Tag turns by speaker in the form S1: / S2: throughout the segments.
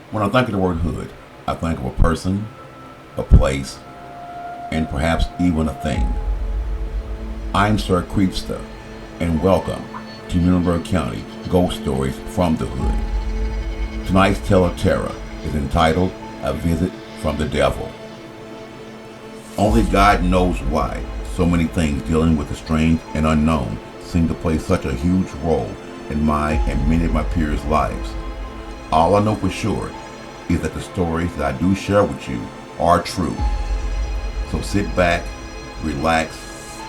S1: When I think of the word hood, I think of a person, a place, and perhaps even a thing. I'm Sir Creepsta, and welcome to Muhlenberg County Ghost Stories from the Hood. Tonight's tale of terror is entitled A Visit from the Devil. Only God knows why so many things dealing with the strange and unknown seem to play such a huge role in my and many of my peers' lives. All I know for sure is that the stories that I do share with you are true. So sit back, relax,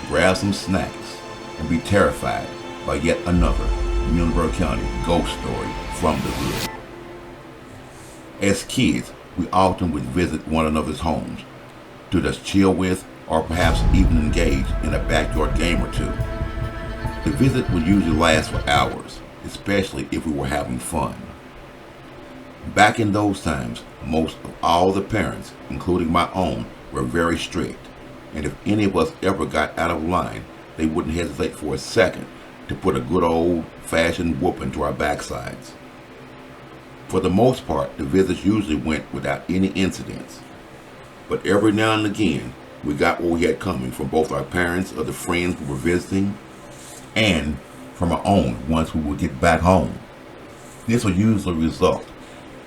S1: grab some snacks, and be terrified by yet another Muhlenberg County ghost story from the hood. As kids, we often would visit one another's homes to just chill with or perhaps even engage in a backyard game or two. The visit would usually last for hours, especially if we were having fun. Back in those times, most of all the parents, including my own, were very strict, and if any of us ever got out of line, they wouldn't hesitate for a second to put a good old-fashioned whooping to our backsides. For the most part, the visits usually went without any incidents, but every now and again, we got what we had coming from both our parents or the friends we were visiting, and from our own once we would get back home. This would usually result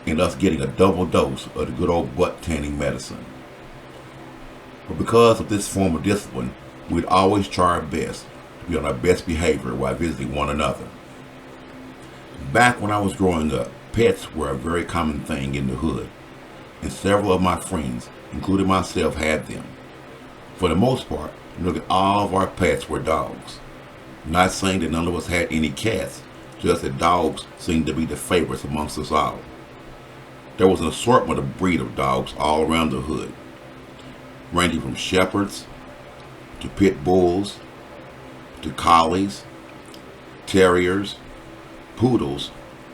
S1: in us getting a double dose of the good old butt tanning medicine. But because of this form of discipline, we'd always try our best to be on our best behavior while visiting one another. Back when I was growing up, pets were a very common thing in the hood, and several of my friends, including myself, had them. For the most part, nearly all of our pets were dogs. Not saying that none of us had any cats, just that dogs seemed to be the favorites amongst us all. There was an assortment of breed of dogs all around the hood, ranging from shepherds to pit bulls to collies, terriers, poodles,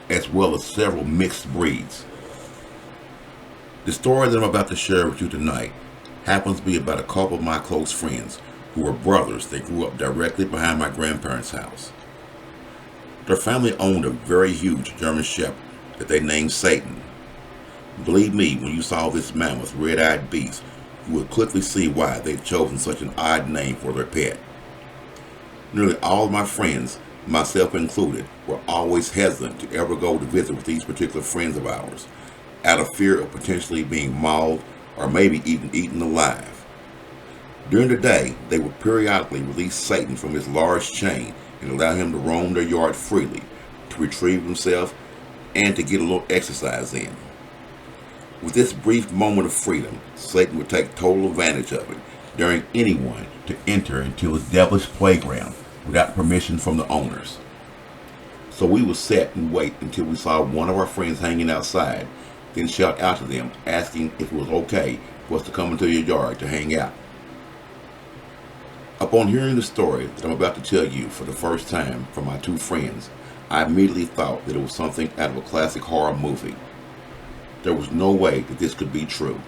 S1: as well as several mixed breeds. The story that I'm about to share with you tonight happens to be about a couple of my close friends who were brothers that grew up directly behind my grandparents' house. Their family owned a very huge German shepherd that they named Satan. Believe me, when you saw this mammoth, red-eyed beast, you would quickly see why they'd chosen such an odd name for their pet. Nearly all of my friends, myself included, were always hesitant to ever go to visit with these particular friends of ours, out of fear of potentially being mauled or maybe even eaten alive. During the day, they would periodically release Satan from his large chain and allow him to roam their yard freely, to retrieve himself, and to get a little exercise in. With this brief moment of freedom, Satan would take total advantage of it, daring anyone to enter into his devilish playground without permission from the owners. So we would sit and wait until we saw one of our friends hanging outside, then shout out to them, asking if it was okay for us to come into your yard to hang out. Upon hearing the story that I'm about to tell you for the first time from my two friends, I immediately thought that it was something out of a classic horror movie. There was no way that this could be true.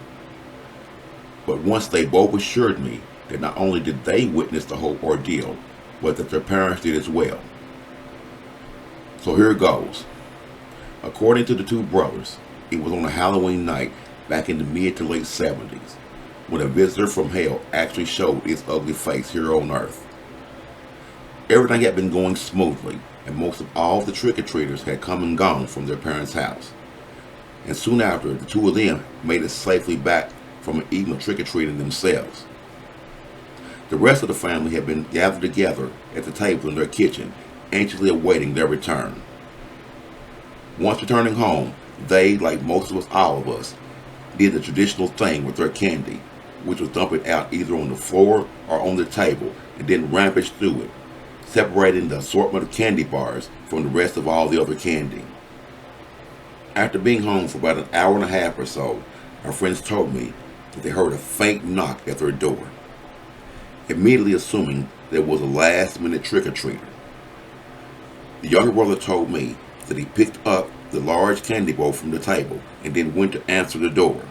S1: But once they both assured me that not only did they witness the whole ordeal, but that their parents did as well. So here it goes. According to the two brothers, it was on a Halloween night back in the mid to late 70s when a visitor from hell actually showed its ugly face here on Earth. Everything had been going smoothly, and most of all the trick-or-treaters had come and gone from their parents' house. And soon after, the two of them made it safely back from an evening of trick-or-treating themselves. The rest of the family had been gathered together at the table in their kitchen, anxiously awaiting their return. Once returning home, they, like most of us, all of us, did the traditional thing with their candy, which was dump it out either on the floor or on the table, and then rampage through it, separating the assortment of candy bars from the rest of all the other candy. After being home for about an hour and a half or so, our friends told me that they heard a faint knock at their door, immediately assuming there was a last-minute trick-or-treater. The younger brother told me that he picked up the large candy bowl from the table and then went to answer the door.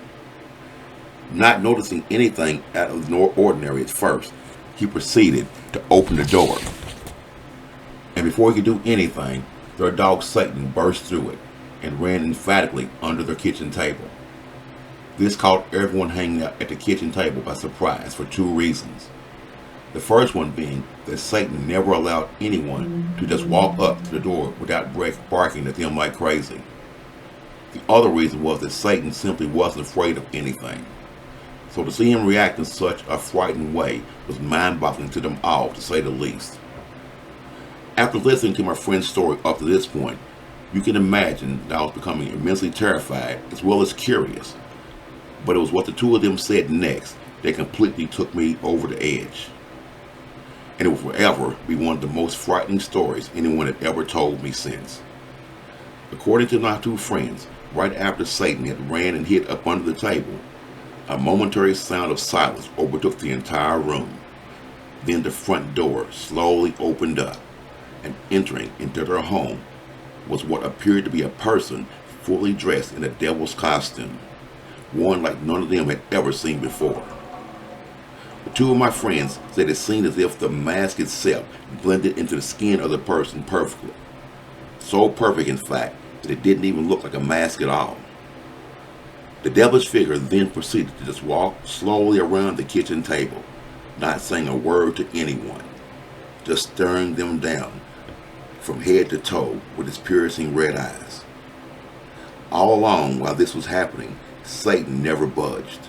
S1: Not noticing anything out of the ordinary at first, he proceeded to open the door. And before he could do anything, their dog Satan burst through it, and ran emphatically under their kitchen table. This caught everyone hanging out at the kitchen table by surprise for two reasons. The first one being that Satan never allowed anyone to just walk up to the door without barking at them like crazy. The other reason was that Satan simply wasn't afraid of anything. So to see him react in such a frightened way was mind-boggling to them all, to say the least. After listening to my friend's story up to this point, you can imagine that I was becoming immensely terrified as well as curious. But it was what the two of them said next that completely took me over the edge. And it will forever be one of the most frightening stories anyone had ever told me since. According to my two friends, right after Satan had ran and hid up under the table, a momentary sound of silence overtook the entire room. Then the front door slowly opened up, and entering into their home was what appeared to be a person fully dressed in a devil's costume, one like none of them had ever seen before. The two of my friends said it seemed as if the mask itself blended into the skin of the person perfectly. So perfect, in fact, that it didn't even look like a mask at all. The devilish figure then proceeded to just walk slowly around the kitchen table, not saying a word to anyone, just staring them down from head to toe with his piercing red eyes. All along while this was happening, Satan never budged.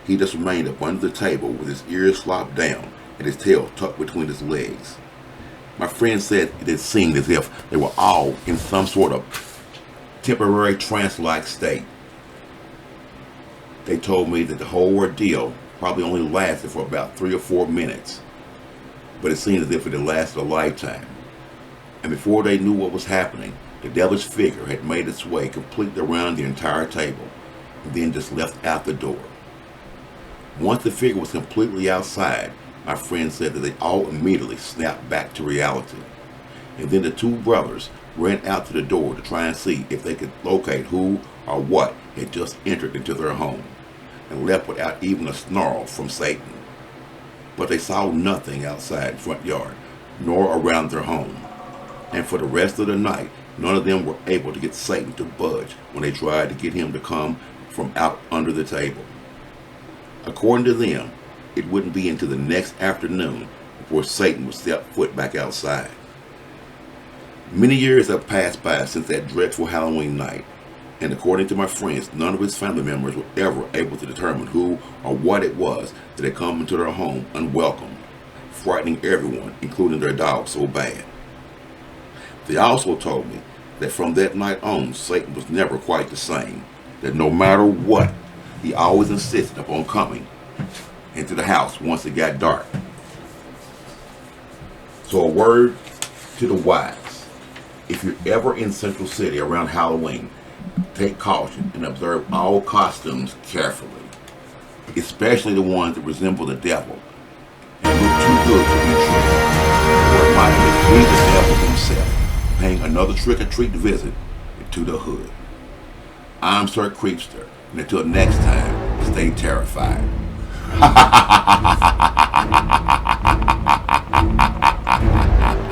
S1: He just remained up under the table with his ears flopped down and his tail tucked between his legs. My friend said it seemed as if they were all in some sort of temporary trance-like state. They told me that the whole ordeal probably only lasted for about 3 or 4 minutes, but it seemed as if it had lasted a lifetime. And before they knew what was happening, the devilish figure had made its way completely around the entire table, and then just left out the door. Once the figure was completely outside, my friend said that they all immediately snapped back to reality. And then the two brothers ran out to the door to try and see if they could locate who or what had just entered into their home, and left without even a snarl from Satan. But they saw nothing outside the front yard, nor around their home. And for the rest of the night, none of them were able to get Satan to budge when they tried to get him to come from out under the table. According to them, it wouldn't be until the next afternoon before Satan would step foot back outside. Many years have passed by since that dreadful Halloween night, and according to my friends, none of his family members were ever able to determine who or what it was that had come into their home unwelcomed, frightening everyone, including their dog, so bad. They also told me that from that night on, Satan was never quite the same, that no matter what, he always insisted upon coming into the house once it got dark. So a word to the wise: if you're ever in Central City around Halloween, take caution and observe all costumes carefully, especially the ones that resemble the devil and look too good to be true, or it might be the devil himself paying another trick-or-treat visit to the hood. I'm Sir Creepsta, and until next time, stay terrified. Ha ha ha ha ha ha ha ha ha ha ha ha.